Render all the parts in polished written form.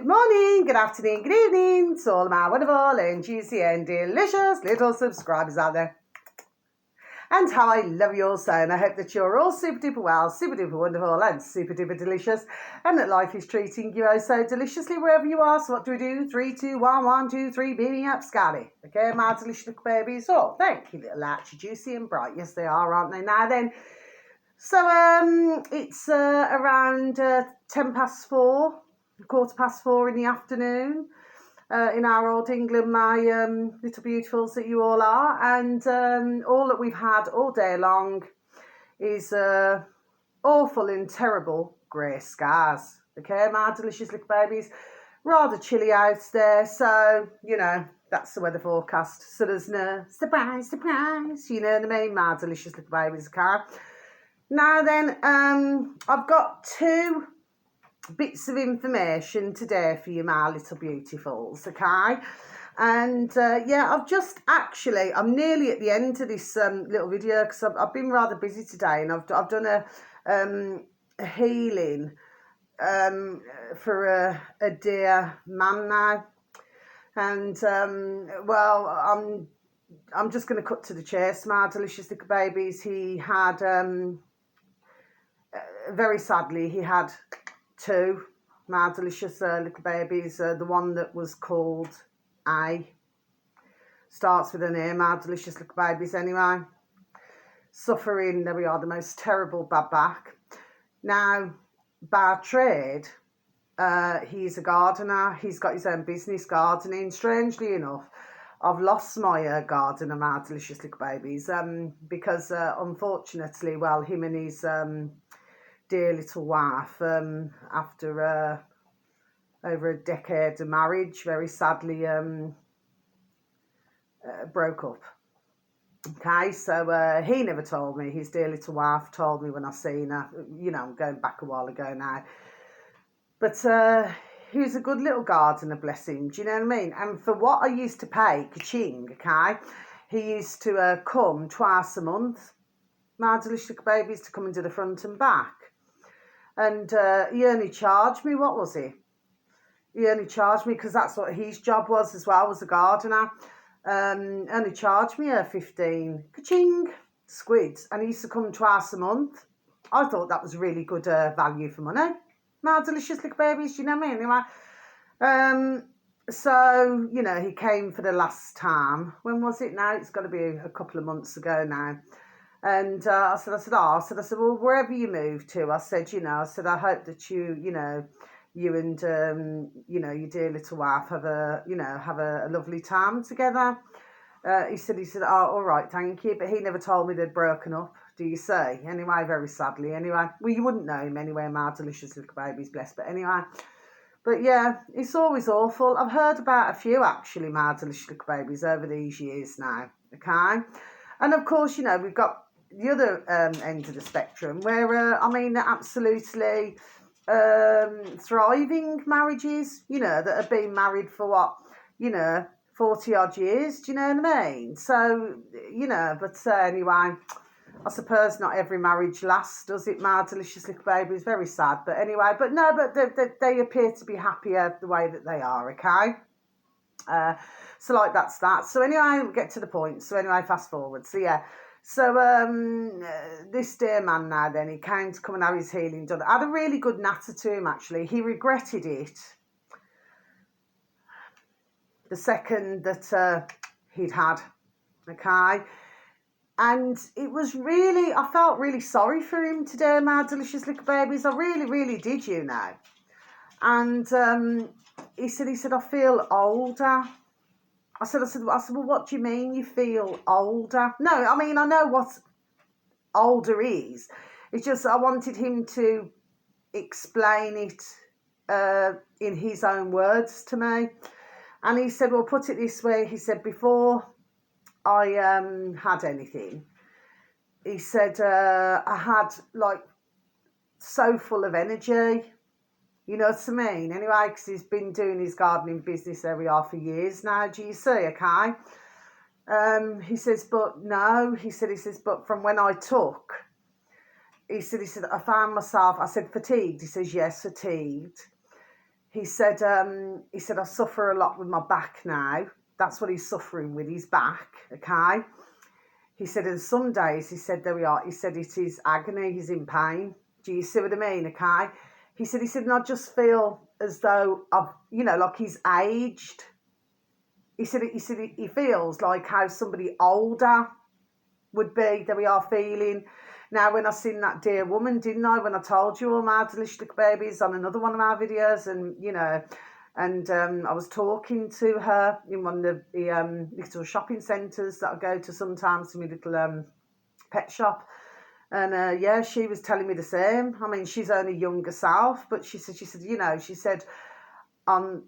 morning, good afternoon, good evening to all my wonderful and juicy and delicious little subscribers out there. And how I love you all so, and I hope that you're all super duper well, super duper wonderful and super duper delicious, and that life is treating you oh so deliciously wherever you are. So what do we do? 3, 2, 1, 1, 2, 3, beaming up, Scotty. Okay, my delicious little babies. Oh, thank you, little archy, juicy and bright. Yes, they are, aren't they? Now then, so it's around 4:10, 4:15 in the afternoon. In our old England, my little beautifuls that you all are, and all that we've had all day long is awful and terrible grey skies. Okay, my delicious little babies, rather chilly out there, so you know that's the weather forecast. So there's no surprise, you know what I mean, my delicious little babies. Okay, now then, I've got 2 bits of information today for you, my little beautifuls, okay? And yeah, I'm nearly at the end of this little video because I've been rather busy today, and I've done a healing for a dear man now, and well, I'm just going to cut to the chase, my delicious little babies. He had very sadly, he had 2, my delicious little babies. The one that was called A, starts with an A, my delicious little babies anyway. Suffering, there we are, the most terrible bad back. Now, by trade, he's a gardener. He's got his own business gardening. Strangely enough, I've lost my gardener, my delicious little babies, because unfortunately, well, him and his dear little wife, after over a decade of marriage, very sadly broke up. Okay, so he never told me. His dear little wife told me when I seen her. You know, I'm going back a while ago now. But he was a good little gardener, bless him. Do you know what I mean? And for what I used to pay, ka-ching, okay, he used to come twice a month, my delicious little babies, to come and do the front and back. And he only charged me, what was he? He only charged me, because that's what his job was as well, was a gardener. Only charged me 15 ka-ching squids, and he used to come twice a month. I thought that was really good value for money. My delicious little babies, do you know what I mean? Anyway, so, you know, he came for the last time. When was it now? It's got to be a couple of months ago now. And I said, well, wherever you move to, I said, I hope that you and, your dear little wife have a lovely time together. He said, oh, all right, thank you. But he never told me they'd broken up, do you see? Anyway, very sadly, anyway. Well, you wouldn't know him anyway, my delicious little babies, bless. But anyway, but yeah, it's always awful. I've heard about a few, actually, my delicious little babies over these years now, okay? And of course, we've got the other end of the spectrum where, absolutely thriving marriages, that have been married for 40 odd years, do you know what I mean? So, but anyway, I suppose not every marriage lasts, does it, my delicious little baby? It's very sad, but anyway, but they appear to be happier the way that they are, okay? So like that's that. So anyway, we'll get to the point. So anyway, fast forward. So yeah. So this dear man now then, he came to come and have his healing done. I had a really good natter to him, actually. He regretted it the second that he'd had, okay? And it was really, I felt really sorry for him today, my delicious little babies. I really, really did, And he said, I feel older. I said, well, what do you mean you feel older? No, I mean, I know what older is. It's just I wanted him to explain it in his own words to me. And he said, well, put it this way. He said, before I had anything, he said, I had, so full of energy. You know what I mean? Anyway, because he's been doing his gardening business there we are for years now. Do you see? Okay. He says, but no. He says, but from when I took, he said, I found myself. I said, fatigued. He says, yes, fatigued. he said, I suffer a lot with my back now. That's what he's suffering with, his back, okay? He said, and some days, he said, there we are, he said, it is agony, he's in pain. Do you see what I mean, okay? He said, and I just feel as though I've, like he's aged. He said, he feels like how somebody older would be, that we are feeling. Now, when I seen that dear woman, didn't I, when I told you all my delicious babies on another one of our videos, and I was talking to her in one of the little shopping centres that I go to sometimes, to my little pet shop, and yeah, she was telling me the same. I mean, she's only young herself, but she said, I'm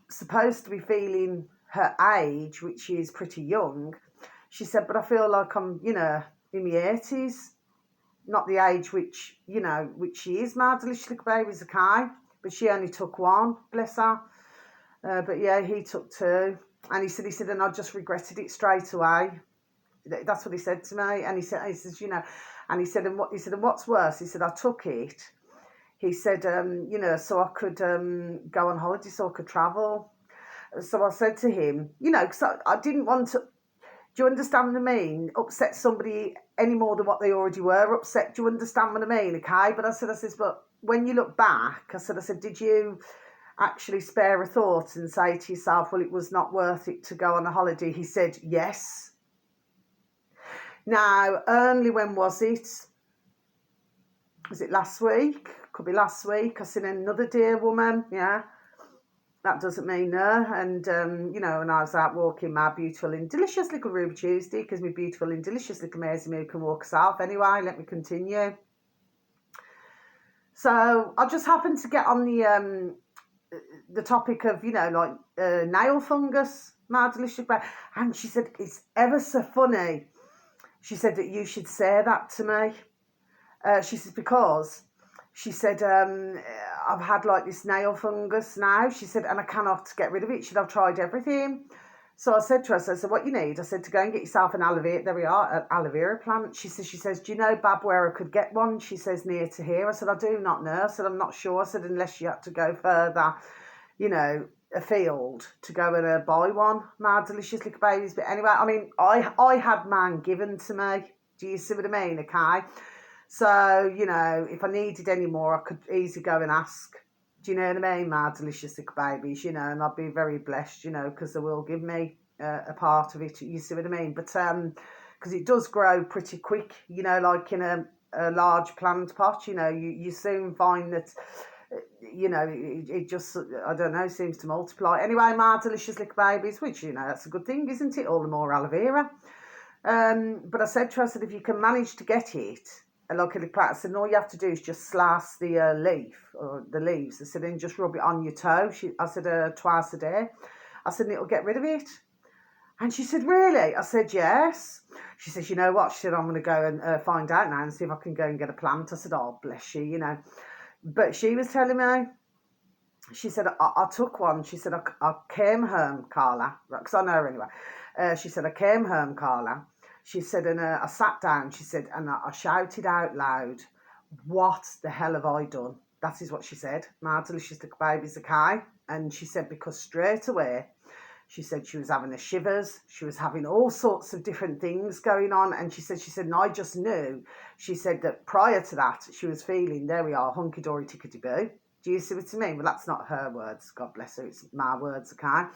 supposed to be feeling her age, which is pretty young. She said, but I feel like I'm, in my 80s, not the age which she is. My delicious little baby's okay, but she only took one, bless her. But yeah, he took two. And he said, and I just regretted it straight away. That's what he said to me. And he says, and he said, and what's worse? He said, I took it. He said, so I could go on holiday, so I could travel. So I said to him, because I didn't want to, do you understand what I mean? Upset somebody any more than what they already were upset. Do you understand what I mean? Okay. But I said, but when you look back, I said, did you actually spare a thought and say to yourself, well, it was not worth it to go on a holiday? He said, yes. Now, only when was it? Was it last week? Could be last week. I seen another dear woman, yeah. That doesn't mean no. And, and I was out walking my beautiful and delicious little Ruby Tuesday, because my beautiful and delicious little Maisie Moo can walk herself anyway. Let me continue. So I just happened to get on the topic of, nail fungus, my delicious baby. And she said, it's ever so funny. She said that you should say that to me. She says, because... She said, I've had like this nail fungus now. She said, and I cannot get rid of it. She said, I've tried everything. So I said to her, I said, what you need? I said, to go and get yourself an aloe vera. There we are, an aloe vera plant. She says, do you know, Bab, where I could get one? She says, near to here. I said, I do not know. I said, I'm not sure. I said, unless you had to go further, afield to go and buy one. My delicious little babies. But anyway, I mean, I had mine given to me. Do you see what I mean? Okay. So, if I needed any more, I could easily go and ask. Do you know what I mean? My delicious little babies, and I'd be very blessed, because they will give me a part of it. You see what I mean? But because it does grow pretty quick, like in a large plant pot, you soon find that, it just, I don't know, seems to multiply. Anyway, my delicious little babies, which, that's a good thing, isn't it? All the more aloe vera. But I said to her, if you can manage to get it, like a little plant, I said, and all you have to do is just slice the leaf or the leaves. I said, and just rub it on your toe. I said, twice a day. I said, and it'll get rid of it. And she said, really? I said, yes. She says, you know what? She said, I'm going to go and find out now and see if I can go and get a plant. I said, oh, bless you, But she was telling me, she said, I took one. She said, I came home, Carla, because I know her anyway. She said, I came home, Carla. She said, and I sat down, she said, and I shouted out loud, what the hell have I done? That is what she said. My delicious little baby's okay. And she said, because straight away, she said she was having the shivers. She was having all sorts of different things going on. And she said, and I just knew, she said that prior to that, she was feeling, there we are, hunky-dory tickety-boo. Do you see what I mean? Well, that's not her words, God bless her, it's my words, okay?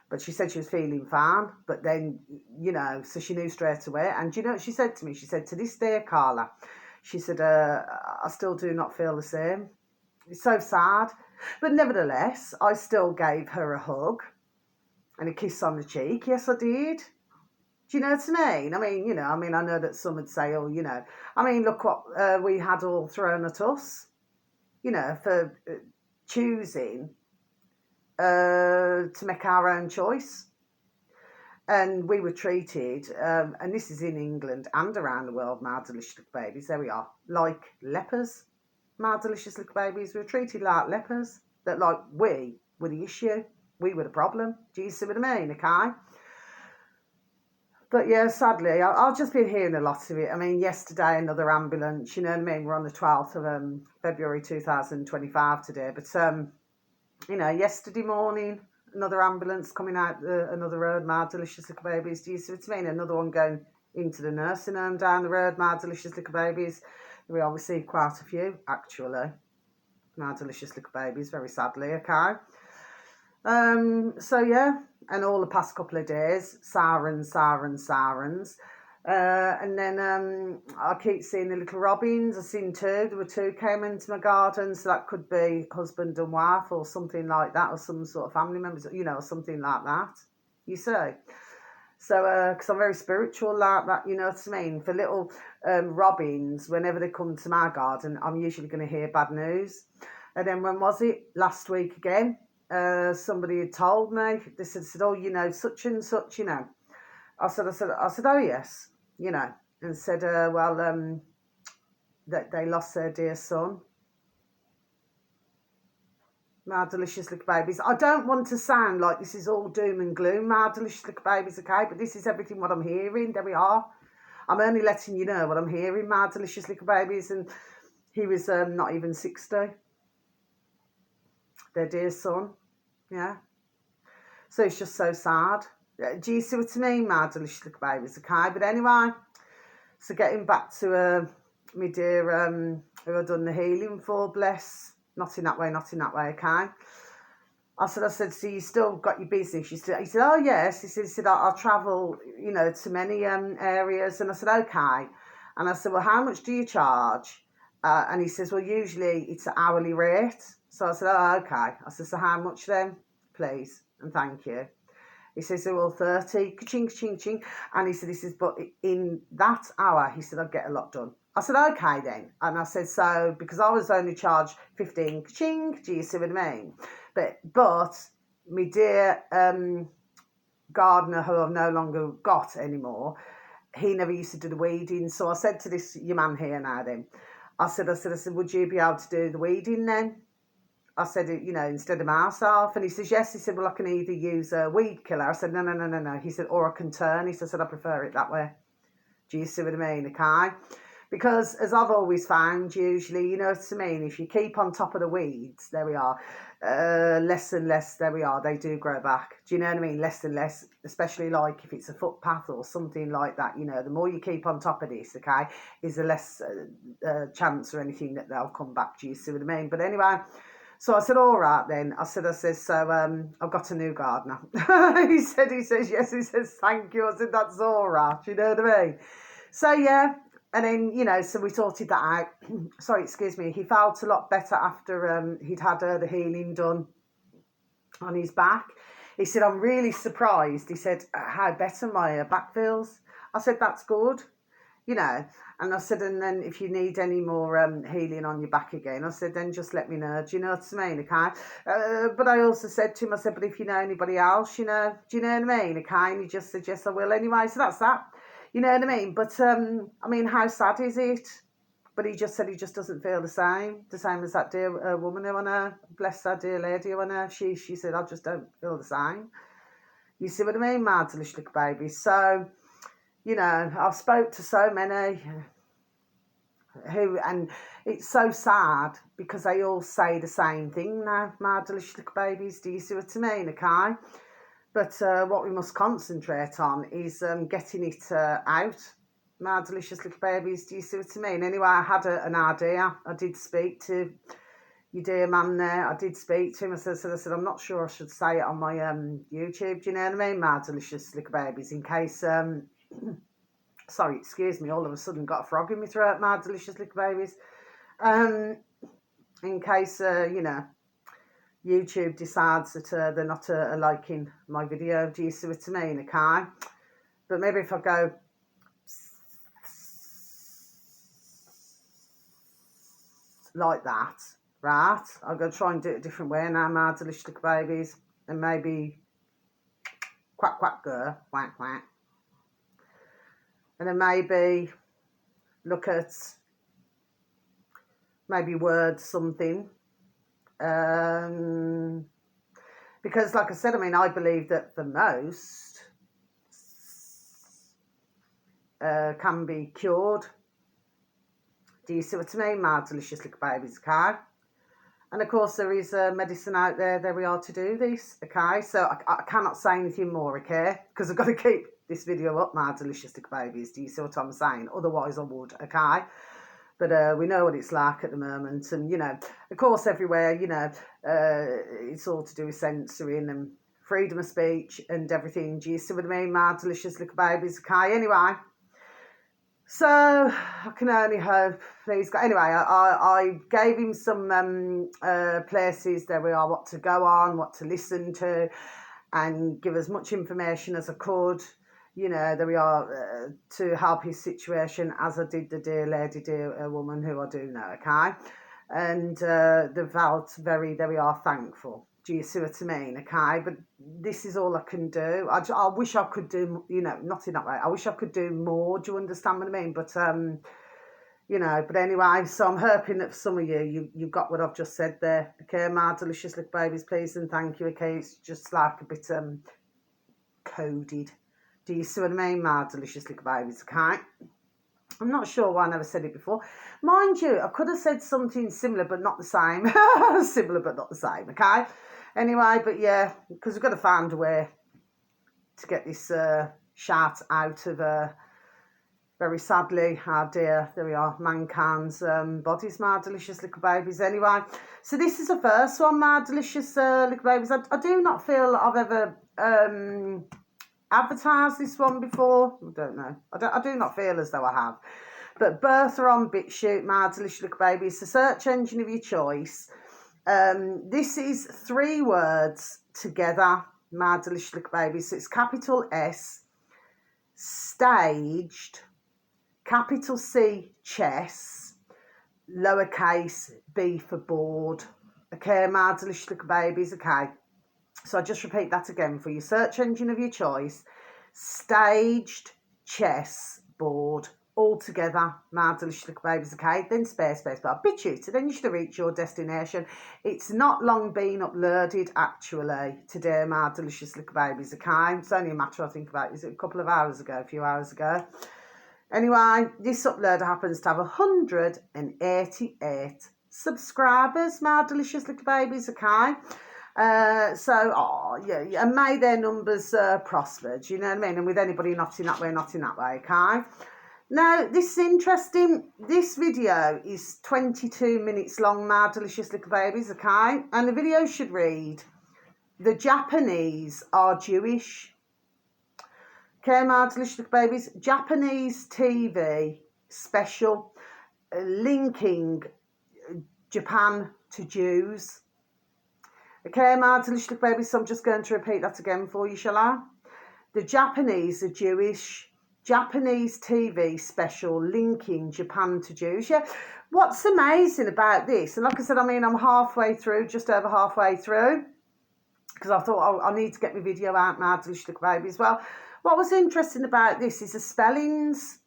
But she said she was feeling fine. But then, so she knew straight away. And you know what she said to me? She said, to this day, Carla, she said, I still do not feel the same. It's so sad. But nevertheless, I still gave her a hug and a kiss on the cheek. Yes, I did. Do you know what I mean? I know that some would say, oh, look what we had all thrown at us, for choosing to make our own choice. And we were treated, and this is in England and around the world, my delicious little babies, there we are, like lepers. My delicious little babies, we were treated like lepers, that like we were the issue, we were the problem. Do you see what I mean, okay? But yeah, sadly, I've just been hearing a lot of it. I mean, yesterday, another ambulance, you know what I mean? We're on the 12th of February 2025 today, but you know, yesterday morning, another ambulance coming out another road, my delicious little babies. Do you see what I mean? Another one going into the nursing home down the road, my delicious little babies. We obviously quite a few, actually. My delicious little babies, very sadly, okay? So yeah, and all the past couple of days, sirens. And then I keep seeing the little robins. I've seen two. There were two came into my garden, so that could be husband and wife or something like that, or some sort of family members, you know, something like that. You see? So, because I'm very spiritual like that, you know what I mean? For little robins, whenever they come to my garden, I'm usually going to hear bad news. And then when was it? Last week again. Somebody had told me. They said, oh, you know, such and such, you know. I said, oh yes, you know, and said, well, that they lost their dear son. My delicious little babies. I don't want to sound like this is all doom and gloom, my delicious little babies, okay? But this is everything what I'm hearing. There we are. I'm only letting you know what I'm hearing, my delicious little babies. And he was not even 60. Their dear son. Yeah. So it's just so sad. Do you see what I mean, my delicious little babies, okay? But anyway, so getting back to my dear who I done the healing for, bless. Not in that way, okay? I said, so you still got your business? He said, oh yes. He said, I'll travel, you know, to many areas. And I said, okay. And I said, well, how much do you charge? And he says, well, usually it's an hourly rate. So I said, oh, okay. I said, so how much then, please? And thank you. He says, well, 30, ka-ching, ka-ching, ka-ching. And he says, but in that hour, he said, I'd get a lot done. I said, okay then. And I said, so, because I was only charged 15, ka-ching, do you see what I mean? But my dear gardener, who I've no longer got anymore, he never used to do the weeding. So I said to this your man here now then, I said, would you be able to do the weeding then? I said, you know, instead of myself. And he says, yes. He said, well, I can either use a weed killer. I said, no. He said, or I can turn. He said, I prefer it that way. Do you see what I mean? Okay. Because as I've always found, usually, you know what I mean, if you keep on top of the weeds, there we are, less and less, there we are, they do grow back. Do you know what I mean? Less and less, especially like if it's a footpath or something like that, you know, the more you keep on top of this, okay, is the less chance or anything that they'll come back. Do you see what I mean? But anyway, so I said, all right then. I said, so I've got a new gardener. He says, yes. He says, thank you. I said, that's all right. You know what I mean? So, yeah. And then, you know, so we sorted that out. Sorry, excuse me. He felt a lot better after he'd had the healing done on his back. He said, I'm really surprised. He said, how better my back feels. I said, that's good. You know, and I said, and then if you need any more healing on your back again, I said, then just let me know. Do you know what I mean? Okay. But I also said to him, I said, but if you know anybody else, you know, do you know what I mean? Okay. And he just said, yes, I will anyway. So that's that. You know what I mean? But I mean, how sad is it? But he just said he just doesn't feel the same as that dear woman who on her, bless that dear lady who on her. She said, I just don't feel the same. You see what I mean, my delicious little baby? So, you know, I've spoke to so many who, and it's so sad because they all say the same thing now, my delicious little babies. Do you see what I mean? Okay. But what we must concentrate on is getting it out, my delicious little babies. Do you see what I mean? Anyway, I had an idea. I did speak to your dear man there. I did speak to him. I said, I'm not sure I should say it on my YouTube. Do you know what I mean? My delicious little babies, in case sorry, excuse me, all of a sudden got a frog in my throat, my delicious little babies. In case, you know, YouTube decides that they're not liking my video. Do you see what I mean? Okay. But maybe if I go like that, right? I'll go try and do it a different way now, my delicious little babies. And maybe quack, quack, go, quack, quack. And then maybe look at maybe word something. Because like I said, I mean, I believe that the most can be cured. Do you see what I mean, my delicious little babies, okay? And of course, there is medicine out there we are to do this, okay? So I cannot say anything more, okay? Because I've got to keep this video up, my delicious little babies. Do you see what I'm saying? Otherwise, I would, okay? But we know what it's like at the moment. And, you know, of course, everywhere, you know, it's all to do with censoring and freedom of speech and everything. Do you see what I mean, my delicious little babies, okay? Anyway. So I can only hope. Please, anyway, I gave him some places there we are, what to go on, what to listen to, and give as much information as I could. You know, there we are to help his situation, as I did the dear lady, dear woman who I do know. Okay, and they felt very, there we are, thankful. Do you see what I mean? Okay, but this is all I can do. I wish I could do, you know, not in that way. I wish I could do more. Do you understand what I mean? But you know, but anyway, so I'm hoping that for some of you got what I've just said there. Okay, my delicious little babies, please and thank you. Okay, it's just like a bit coded. Do you see what I mean, my delicious little babies? Okay. I'm not sure why I never said it before. Mind you, I could have said something similar but not the same. Similar but not the same, okay? Anyway, but yeah, because we've got to find a way to get this shout out of, very sadly, our dear, there we are, mankind's bodies, my delicious little babies. Anyway, so this is the first one, my delicious little babies. I do not feel I've ever advertised this one before. I don't know. I do not feel as though I have. But Bertha on BitChute, my delicious little baby, it's the search engine of your choice. This is 3 words together, my delicious little baby. So it's capital S, staged, capital C, chess, lowercase b for board. Okay, my delicious little babies, okay. So I just repeat that again for you. Search engine of your choice, staged, chess, board, all together, my delicious little babies, okay? Then space, bar, BitChute, then you should reach your destination. It's not long been uploaded, actually, today, my delicious little babies, okay? It's only a matter, I think, about, is it a couple of hours ago, a few hours ago? Anyway, this upload happens to have 188 subscribers, my delicious little babies, okay? So, yeah, and may their numbers prosper, do you know what I mean? And with anybody not in that way, okay? Now, this is interesting. This video is 22 minutes long, my delicious little babies, okay? And the video should read, the Japanese are Jewish. Okay, my delicious little babies, Japanese TV special linking Japan to Jews. Okay, my delicious little babies, so I'm just going to repeat that again for you, shall I? The Japanese are Jewish. Japanese TV special linking Japan to Jews. Yeah, what's amazing about this, and like I said, I mean, I'm halfway through, just over halfway through, because I thought I need to get my video out, my delicious little babies. Well, what was interesting about this is the spellings.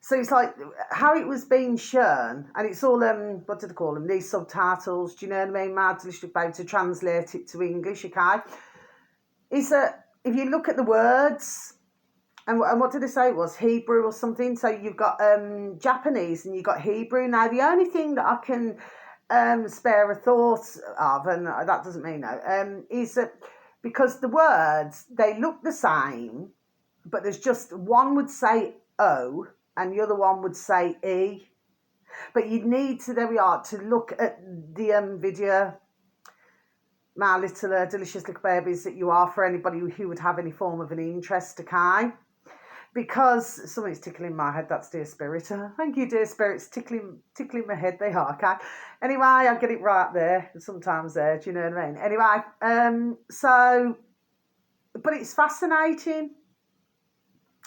So it's like how it was being shown, and it's all, what did I call them? These subtitles, do you know what I mean? My delicious little baby, to translate it to English, okay? Is that if you look at the words, and what did they say it was? Hebrew or something. So you've got Japanese and you've got Hebrew. Now, the only thing that I can spare a thought of, and that doesn't mean no, is that because the words, they look the same, but there's just one would say O and the other one would say E. But you'd need to, there we are, to look at the video, my little delicious little babies that you are, for anybody who would have any form of an interest, okay? Because something's tickling my head, that's dear spirit. Thank you, dear spirits, tickling my head, they are, okay? Anyway, I get it right there, sometimes there, do you know what I mean? Anyway, so, but it's fascinating.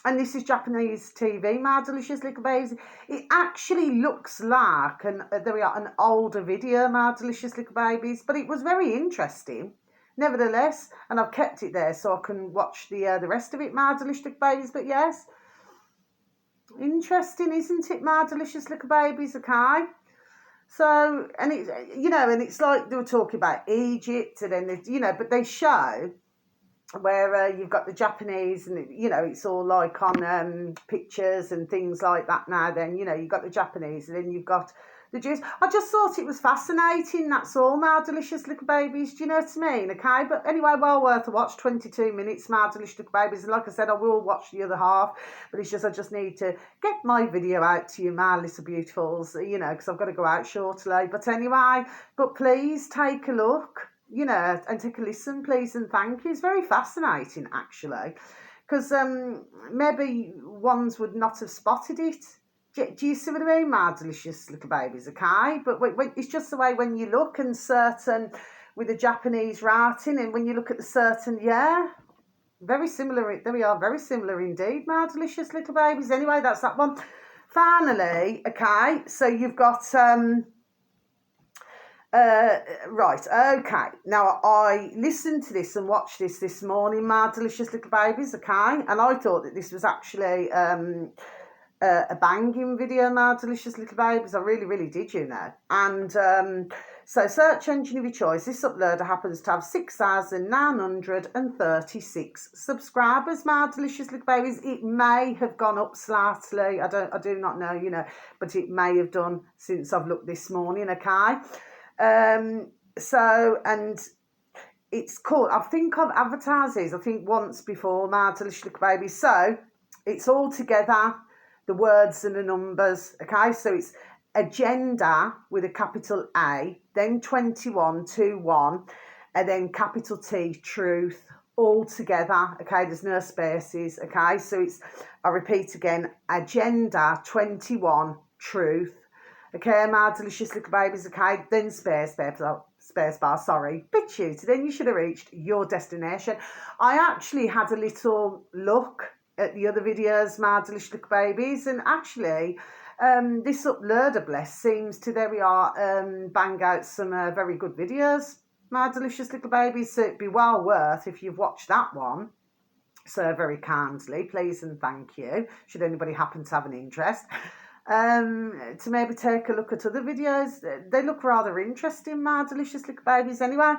And this is Japanese TV, my delicious little babies. It actually looks like, and there we are, an older video, my delicious little babies, but it was very interesting. Nevertheless, and I've kept it there so I can watch the rest of it, my delicious little babies. But yes, interesting, isn't it, my delicious little babies? Okay, so, and it's, you know, and it's like they were talking about Egypt, and then they, you know, but they show where you've got the Japanese, and you know, it's all like on pictures and things like that. Now, then, you know, you've got the Japanese, and then you've got the juice. I just thought it was fascinating, that's all, my delicious little babies, do you know what I mean? Okay, but anyway, well worth a watch, 22 minutes, my delicious little babies, and like I said, I will watch the other half, but it's just, I just need to get my video out to you, my little beautifuls, you know, because I've got to go out shortly, but anyway, but please take a look, you know, and take a listen, please, and thank you. It's very fascinating, actually, because maybe ones would not have spotted it. Do you see what I mean, my delicious little babies, okay? But it's just the way when you look and certain, with the Japanese writing, and when you look at the certain, yeah, very similar, there we are, very similar indeed, my delicious little babies. Anyway, that's that one. Finally, okay, so you've got, right, okay. Now, I listened to this and watched this morning, my delicious little babies, okay? And I thought that this was actually a banging video, my delicious little babies. I really, really did, you know. And so, search engine of your choice. This uploader happens to have 6,936 subscribers, my delicious little babies. It may have gone up slightly. I do not know, you know, but it may have done since I've looked this morning, okay? So, and it's called, I think I've advertised these, I think once before, my delicious little babies. So, it's all together, the words and the numbers, okay? So it's agenda with a capital A, then 2121, and then capital T, truth, all together, okay? There's no spaces, okay? So it's, I repeat again, agenda 21, truth, okay, my delicious little babies, okay? Then space bar, sorry, bit shooty, then you should have reached your destination. I actually had a little look at the other videos, my delicious little babies, and actually this uploader, bless, seems to, there we are, bang out some very good videos, my delicious little babies, so it'd be well worth, if you've watched that one, so very kindly, please and thank you, should anybody happen to have an interest, to maybe take a look at other videos. They look rather interesting, my delicious little babies, anyway.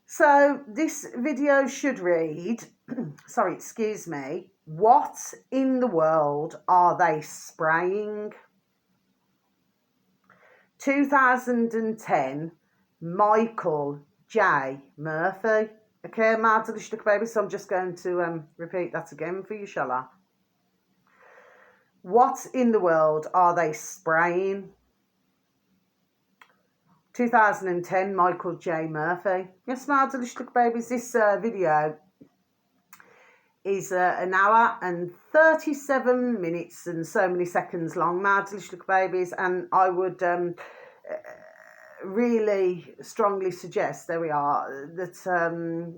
So this video should read, sorry, excuse me, what in the world are they spraying? 2010, Michael J. Murphy. Okay, my delicious little baby, so I'm just going to repeat that again for you, shall I? What in the world are they spraying? 2010, Michael J. Murphy. Yes, my delicious little babies, this video is an hour and 37 minutes and so many seconds long, my delicious little babies, and I would really strongly suggest, there we are, that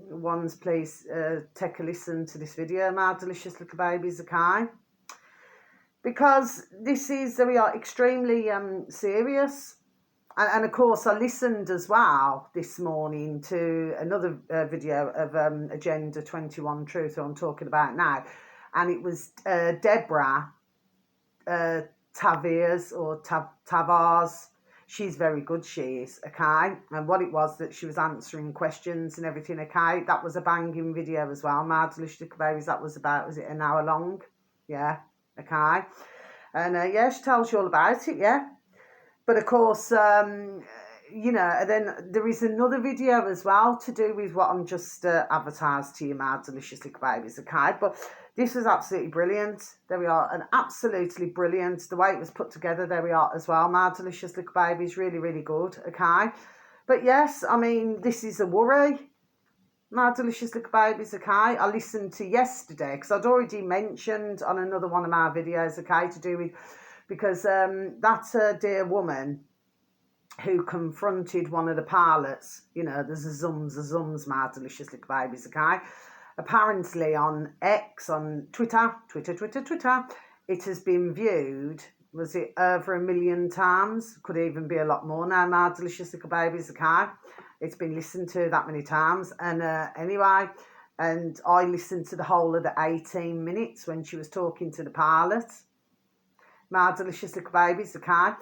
ones please take a listen to this video, my delicious little babies, okay? Because this is, there we are, extremely serious. And of course, I listened as well this morning to another video of Agenda 21 Truth, who I'm talking about now. And it was Deborah Tavares, or Tavares. She's very good, she is, okay? And what it was, that she was answering questions and everything, okay? That was a banging video as well, my delicious little babies. That was about, was it an hour long? Yeah, okay. And yeah, she tells you all about it, yeah. But of course, you know, and then there is another video as well to do with what I'm just advertised to you, my delicious little babies, okay? But this was absolutely brilliant. There we are, and absolutely brilliant. The way it was put together, there we are as well, my delicious little babies, really, really good, okay? But yes, I mean, this is a worry, my delicious little babies, okay? I listened to yesterday, because I'd already mentioned on another one of my videos, okay, to do with, because that's a dear woman who confronted one of the pilots, you know, the zums, my delicious little babies, okay? Apparently on X, on Twitter, it has been viewed, was it over 1 million times? Could even be a lot more now, my delicious little babies, okay? It's been listened to that many times. And anyway, and I listened to the whole of the 18 minutes when she was talking to the pilot, my delicious little babies, okay?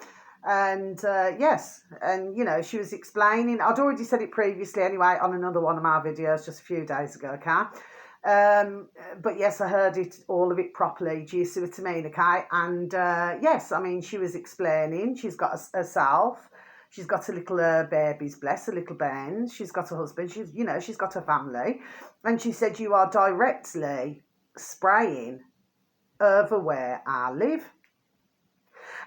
And yes, and you know, she was explaining, I'd already said it previously anyway on another one of my videos just a few days ago, okay? But yes, I heard it, all of it properly. Do you see what I mean? Okay. And yes, I mean, she was explaining, she's got herself, she's got a little babies, bless her little Ben, she's got a husband, she's got a family. And she said, you are directly spraying over where I live.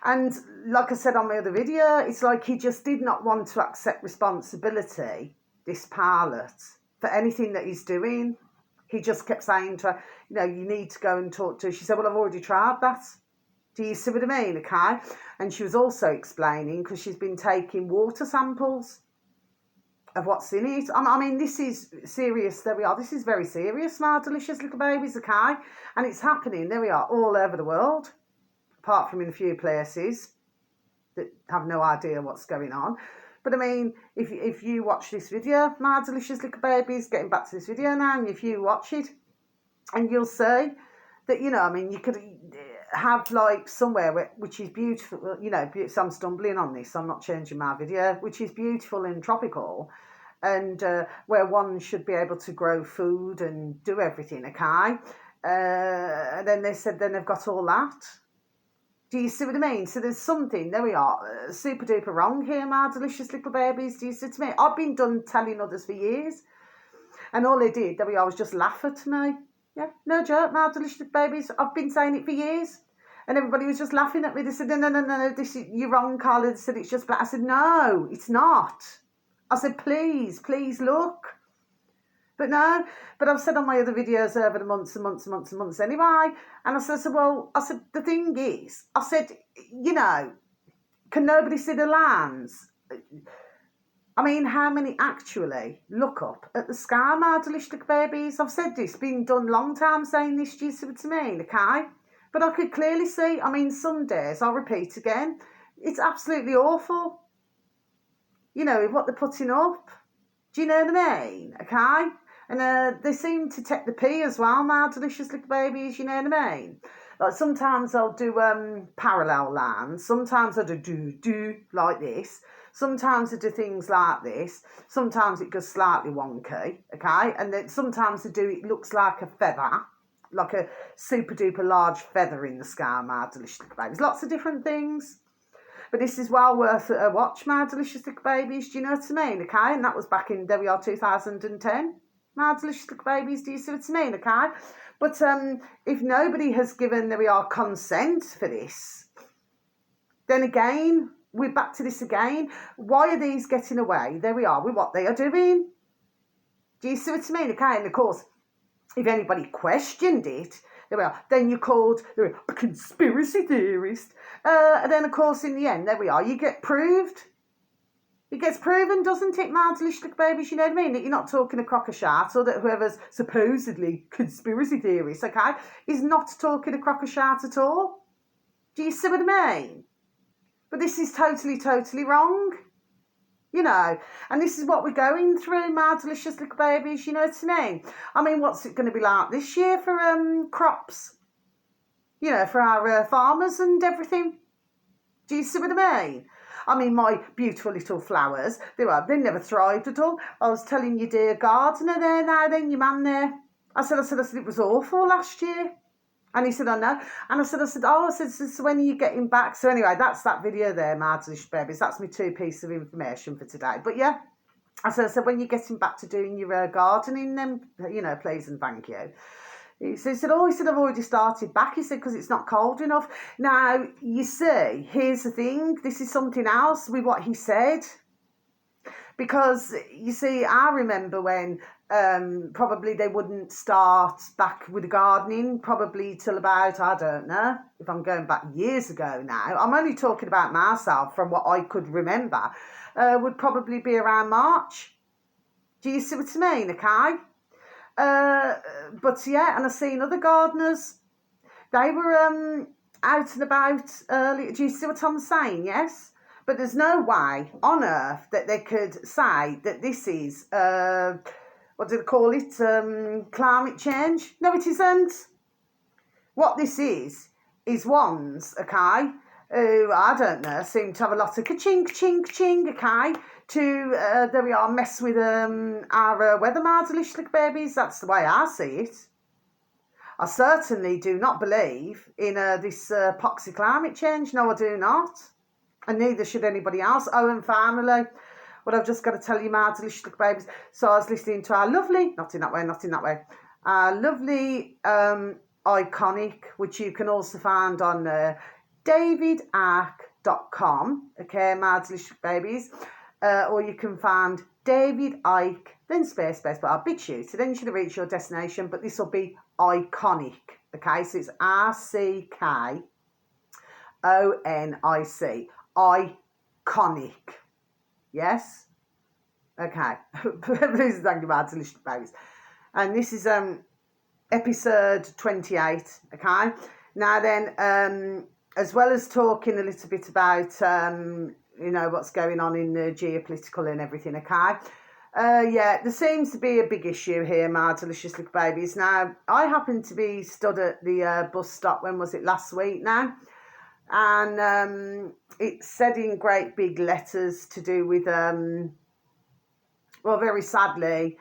And like I said on my other video, it's like he just did not want to accept responsibility, this pilot, for anything that he's doing. He just kept saying to her, you need to go and talk to her. She said, well, I've already tried that. Do you see what I mean? Okay. And she was also explaining, because she's been taking water samples of what's in it. I mean, this is serious. There we are. This is very serious, my delicious little babies, okay? And it's happening, there we are, all over the world, apart from in a few places that have no idea what's going on. But I mean, if you watch this video, my delicious little babies, getting back to this video now, and if you watch it, and you'll see that, you could have like somewhere which is beautiful, so I'm stumbling on this, I'm not changing my video, which is beautiful and tropical, and where one should be able to grow food and do everything, okay? And then they said, then they've got all that. Do you see what I mean? So there's something, there we are, super duper wrong here, my delicious little babies. Do you see what I mean? I've been done telling others for years. And all they did, there we are, was just laugh at me. Yeah, no joke, my delicious babies. I've been saying it for years. And everybody was just laughing at me. They said, no, you're wrong, Carla. They said, it's just black. I said, no, it's not. I said, please look. But no, but I've said on my other videos over the months and months anyway. And I said, the thing is, I said, can nobody see the lands? I mean, how many actually look up at the sky, my delicious babies? I've said this, been done long time saying this, do you see what I mean, okay? But I could clearly see, I mean, some days, I'll repeat again, it's absolutely awful. With what they're putting up. Do you know what I mean? Okay? And they seem to take the pee as well, my delicious little babies, you know what I mean? Like sometimes I'll do parallel lines, sometimes I do like this, sometimes I do things like this, sometimes it goes slightly wonky, okay? And then sometimes I do, it looks like a feather, like a super duper large feather in the sky, my delicious little babies. Lots of different things. But this is well worth a watch, my delicious little babies, do you know what I mean? Okay, and that was back in, there we are, 2010. My delicious little babies, do you see what I mean? Okay, but if nobody has given, there we are, consent for this, then again, we're back to this again. Why are these getting away? There we are, with what they are doing. Do you see what I mean? Okay, and of course, if anybody questioned it, there we are, then you're called a conspiracy theorist. And then, of course, in the end, there we are, you get proved. It gets proven, doesn't it, my delicious babies, you know what I mean? That you're not talking a crock of shart, or that whoever's supposedly conspiracy theorist, okay, is not talking a crock of shart at all. Do you see what I mean? But this is totally wrong. And this is what we're going through, my delicious little babies, you know what I mean? I mean, what's it going to be like this year for crops? For our farmers and everything. Do you see what I mean? I mean, my beautiful little flowers, they never thrived at all. I was telling your dear gardener there now, then your man there. I said, it was awful last year. And he said, I know. And I said, so when are you getting back? So anyway, that's that video there, my delicious babies. That's my 2 pieces of information for today. But yeah, I said, when you're getting back to doing your gardening, then, please and thank you. He said, I've already started back. He said, because it's not cold enough. Now, you see, here's the thing. This is something else with what he said. Because, you see, I remember when probably they wouldn't start back with the gardening, probably till about, I don't know, if I'm going back years ago now. I'm only talking about myself from what I could remember. Would probably be around March. Do you see what I mean, okay? But yeah, and I've seen other gardeners, they were out and about early. Do you see what I'm saying? Yes, but there's no way on earth that they could say that this is what do they call it, climate change. No, it isn't. What this is ones, okay, who, I don't know, seem to have a lot of ka-ching, ka-ching, ka-ching, okay, to, there we are, mess with our weather marvellous babies. That's the way I see it. I certainly do not believe in this poxy climate change. No, I do not. And neither should anybody else. Owen family. What I've just got to tell you, my delicious little babies. So I was listening to our lovely, not in that way, our lovely Iconic, which you can also find on davidark.com, okay, my delicious babies. Or you can find David Icke, then space, but I'll beat you. So then you should have reached your destination, but this will be Iconic, okay? So it's RCKONIC, Iconic. Yes? Okay. Please thank you, my delicious babies. And this is episode 28, okay? Now then, as well as talking a little bit about, you know, what's going on in the geopolitical and everything, okay? Yeah, there seems to be a big issue here, my delicious little babies. Now, I happened to be stood at the bus stop, when was it, last week now? And it said in great big letters to do with, well, very sadly,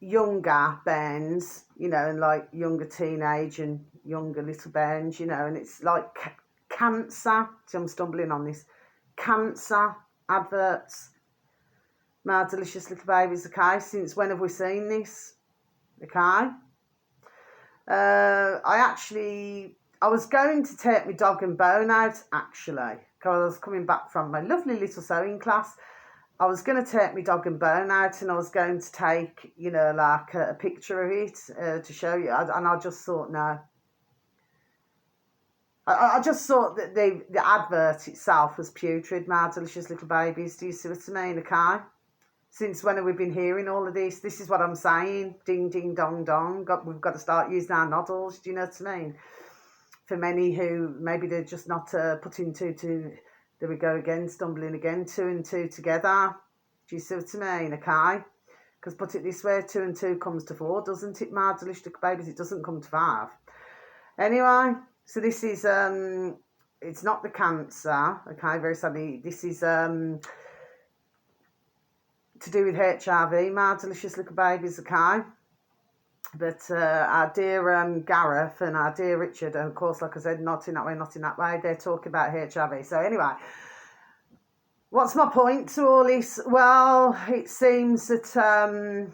younger bands, you know, and like younger teenage and younger little bands, you know, and it's like cancer. See, I'm stumbling on this. Cancer adverts. My delicious little babies, okay? Since when have we seen this? Okay? I was going to take my dog and bone out, actually, because I was coming back from my lovely little sewing class. I was going to take my dog and bone out, and I was going to take, you know, like a picture of it to show you. And I just thought, no. I just thought that the advert itself was putrid, my delicious little babies. Do you see what I mean, okay? Since when have we been hearing all of this? This is what I'm saying. Ding, ding, dong, dong. We've got to start using our noddles. Do you know what I mean? For many who maybe they're just not putting two, there we go again, stumbling again, 2 and 2 together. Do you see what I mean? Okay? Because put it this way, 2 and 2 comes to 4, doesn't it, my delicious babies? It doesn't come to 5. Anyway, so this is, it's not the cancer, okay, very sadly. This is to do with HIV, my delicious little babies, okay? But our dear Gareth and our dear Richard, and of course, like I said, not in that way, they're talking about HIV. So anyway, what's my point to all this? Well, it seems that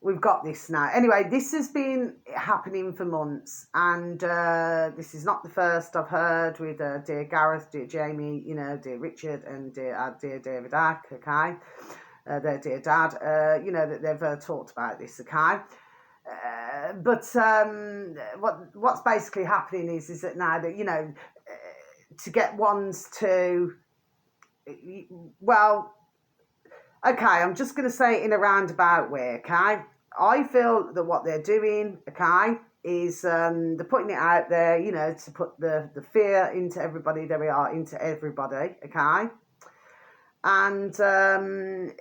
we've got this now. Anyway, this has been happening for months, and this is not the first I've heard with dear Gareth, dear Jamie, you know, dear Richard, and our dear David Ack, okay? Their dear dad, you know, that they've talked about this, okay? But what's basically happening is that now that, you know, to get ones to, well, okay, I'm just going to say it in a roundabout way, okay? I feel that what they're doing, okay, is they're putting it out there, you know, to put the fear into everybody, there we are, into everybody, okay? And the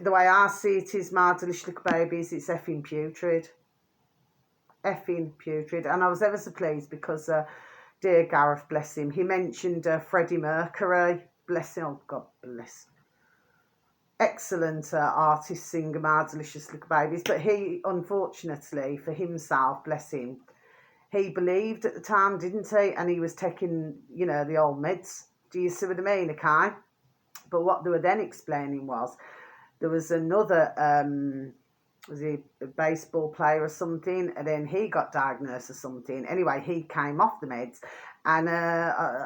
way I see it is, my delicious little babies, it's effing putrid. Effing putrid. And I was ever so pleased because, dear Gareth, bless him, he mentioned Freddie Mercury. Bless him. Oh, God bless. Excellent artist, singer, my delicious little babies. But he, unfortunately, for himself, bless him, he believed at the time, didn't he? And he was taking, you know, the old meds. Do you see what I mean, okay? But what they were then explaining was there was another, was he a baseball player or something? And then he got diagnosed or something. Anyway, he came off the meds. And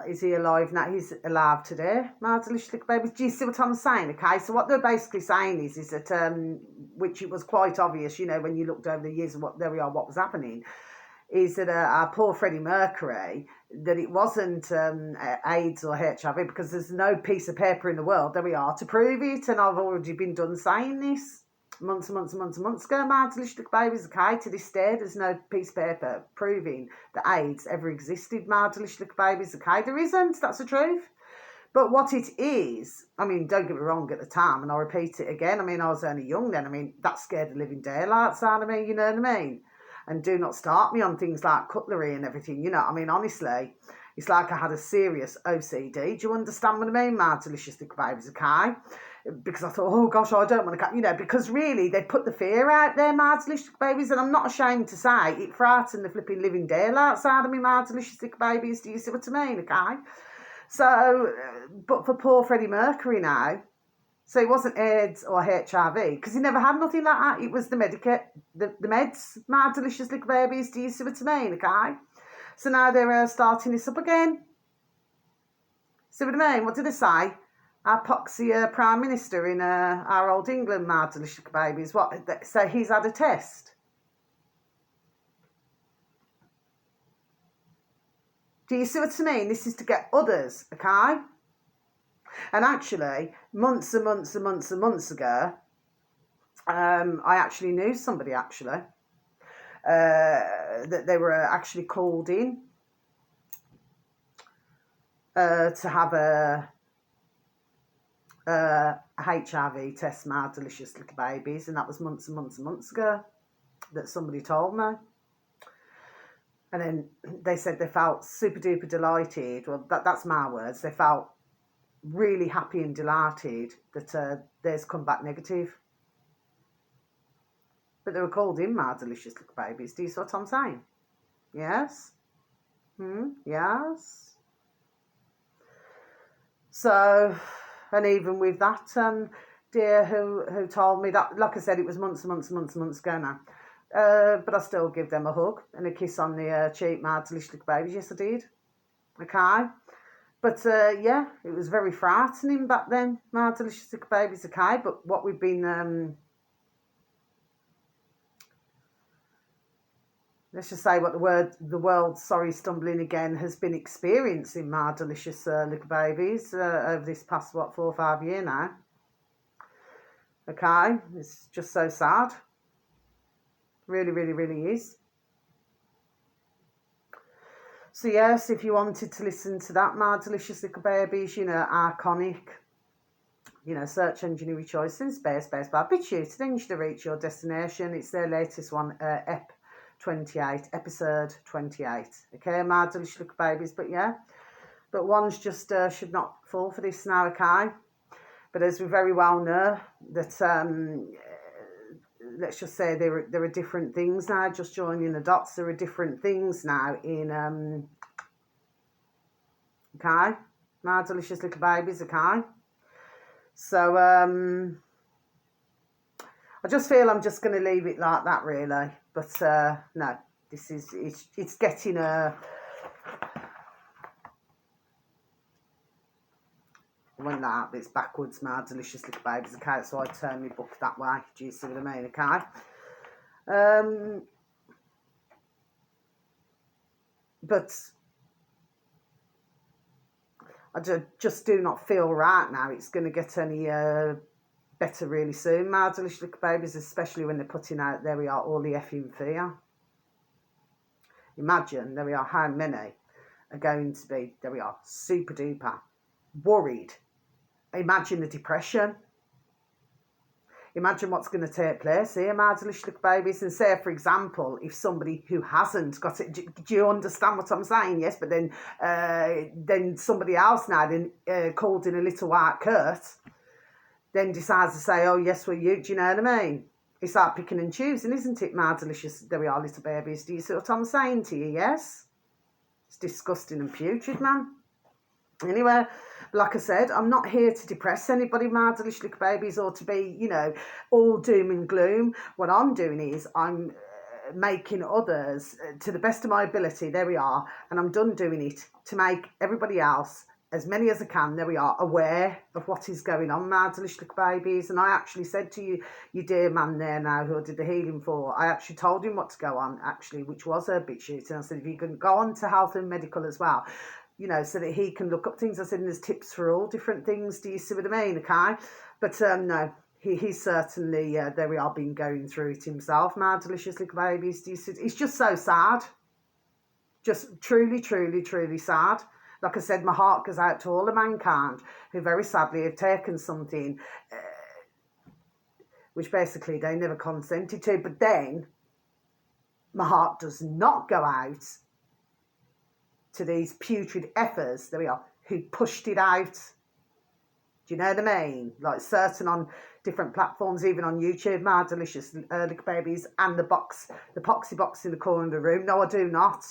is he alive now? He's alive today, my delicious little babies. Do you see what I'm saying? Okay, so what they're basically saying is that, which it was quite obvious, you know, when you looked over the years of what was happening, is that our poor Freddie Mercury, that it wasn't AIDS or HIV, because there's no piece of paper in the world, there we are, to prove it. And I've already been done saying this months ago, my delicious babies, okay? To this day, there's no piece of paper proving that AIDS ever existed, my delicious babies, okay? There isn't, that's the truth. But what it is, I mean, don't get me wrong, at the time, and I'll repeat it again, I mean, I was only young then, I mean, that scared the living daylights out of me, you know what I mean? and do not start me on things like cutlery and everything. You know, I mean, honestly, it's like I had a serious OCD. Do you understand what I mean? My delicious little babies, okay? Because I thought, oh gosh, I don't want to, you know, because really they put the fear out there, my delicious babies, and I'm not ashamed to say it frightened the flipping living daylights out of me, my delicious little babies. Do you see what I mean? Okay. So, but for poor Freddie Mercury now, so it wasn't AIDS or HIV, because he never had nothing like that. It was the meds, my delicious little babies. Do you see what I mean? Okay. So now they're starting this up again. See what I mean? What did they say? Our poxy Prime Minister in our old England, my delicious babies. What? So he's had a test. Do you see what I mean? This is to get others, okay? And actually, months and months and months and months ago, I actually knew somebody actually that they were actually called in to have a HIV test, my delicious little babies, and that was months and months and months ago that somebody told me. And then they said they felt super duper delighted. Well, that's my words. They felt really happy and delighted that theirs come back negative. But they were called in, my delicious little babies. Do you see what I'm saying? Yes? Yes? So, and even with that dear who told me that, like I said, it was months and months and months and months ago now. But I still give them a hug and a kiss on the cheek, my delicious little babies. Yes, I did. Okay. But yeah, it was very frightening back then, my delicious little babies. Okay. But what we've been, let's just say what the world, sorry, stumbling again, has been experiencing, my delicious little babies over this past, 4 or 5 years now. Okay. It's just so sad. Really, really, really is. So yes, if you wanted to listen to that, my delicious little babies, you know, iconic, you know, search engine of your choice in space, bar, BitChute, then you should reach your destination. It's their latest one, episode 28. Okay, my delicious little babies, but yeah, but ones just should not fall for this now, okay? But as we very well know, that let's just say there are different things now. Just joining the dots, there are different things now in okay, my delicious little babies, okay. So I just feel I'm just going to leave it like that, really. But no, this is it's getting I went that it's backwards, my delicious little babies, okay, so I turn my book that way. Do you see what I mean? Okay. But I just do not feel right now it's going to get any better really soon, my delicious little babies, especially when they're putting out, there we are, all the effing fear. Imagine, there we are, how many are going to be, there we are, super duper worried. Imagine the depression. Imagine what's going to take place here, my delicious little babies. And say, for example, if somebody who hasn't got it, do you understand what I'm saying? Yes, but then somebody else now, then called in a little white Kurt, then decides to say, oh, yes, well, you, do you know what I mean? It's like picking and choosing, isn't it, my delicious, there we are, little babies. Do you see what I'm saying to you, yes? It's disgusting and putrid, man. Anyway, like I said, I'm not here to depress anybody, my delicious little babies, or to be, you know, all doom and gloom. What I'm doing is I'm making others, to the best of my ability, there we are, and I'm done doing it, to make everybody else, as many as I can, there we are, aware of what is going on, my delicious little babies. And I actually said to you dear man there now who I did the healing for, I actually told him what to go on, actually, which was a BitChute. And I said, if you can go on to health and medical as well, you know, so that he can look up things. I said, and there's tips for all different things. Do you see what I mean? Okay. But no, he's certainly, there we are, been going through it himself, my delicious little babies. Do you see? It's just so sad. Just truly, truly, truly sad. Like I said, my heart goes out to all of mankind who very sadly have taken something which basically they never consented to. But then my heart does not go out to these putrid effers, there we are, who pushed it out. Do you know what I mean? Like certain on different platforms, even on YouTube, my delicious lick babies, and the poxy box in the corner of the room. No, I do not.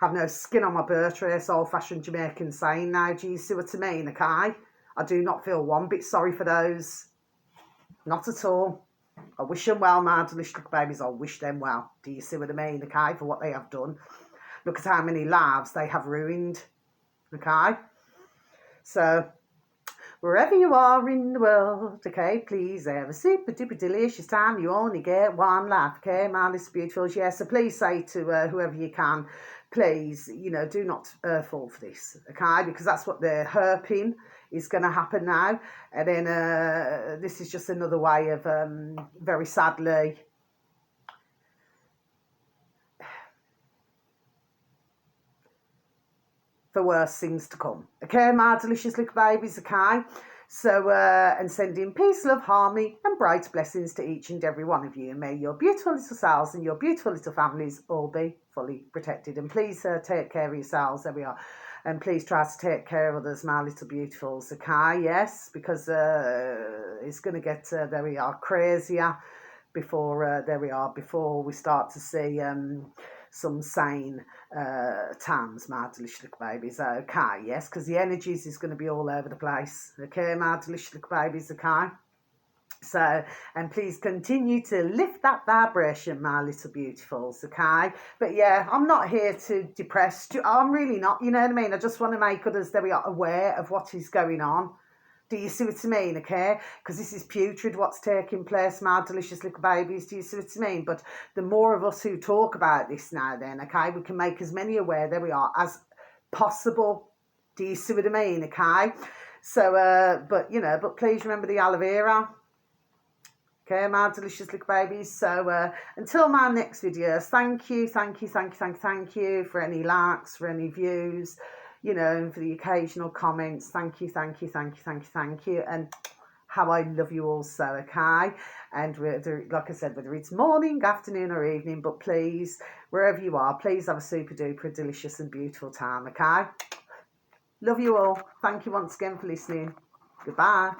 Have no skin on my bird trace, old-fashioned Jamaican saying now. Do you see what I mean, okay? I do not feel one bit sorry for those. Not at all. I wish them well, my delicious lick babies. I wish them well. Do you see what I mean, okay? For what they have done. Look at how many lives they have ruined, okay? So, wherever you are in the world, okay, please have a super duper delicious time. You only get one life, okay, my little beautifuls. Yeah, so please say to whoever you can, please, you know, do not fall for this, okay, because that's what they're herping is going to happen now. And then this is just another way of, very sadly, for worse things to come. Okay, my delicious little babies, okay? So, and sending peace, love, harmony, and bright blessings to each and every one of you. And may your beautiful little selves and your beautiful little families all be fully protected. And please take care of yourselves. There we are. And please try to take care of others, my little beautifuls, okay? Yes, because it's going to get, there we are, crazier before, there we are, before we start to see some sane times, my delicious little babies, okay, yes, because the energies is going to be all over the place, okay, my delicious little babies, okay? So, and please continue to lift that vibration, my little beautifuls, okay? But yeah, I'm not here to depress you. I'm really not, you know what I mean? I just want to make others, there we are, aware of what is going on. Do you see what I mean, okay? Because this is putrid, what's taking place, my delicious little babies. Do you see what I mean? But the more of us who talk about this now then, okay, we can make as many aware, there we are, as possible. Do you see what I mean, okay? So, but, you know, but please remember the aloe vera. Okay, my delicious little babies. So until my next videos, thank you for any likes, for any views, you know, and for the occasional comments. Thank you. And how I love you all so, okay? And whether, like I said, whether it's morning, afternoon or evening, but please, wherever you are, please have a super duper delicious and beautiful time, okay? Love you all. Thank you once again for listening. Goodbye.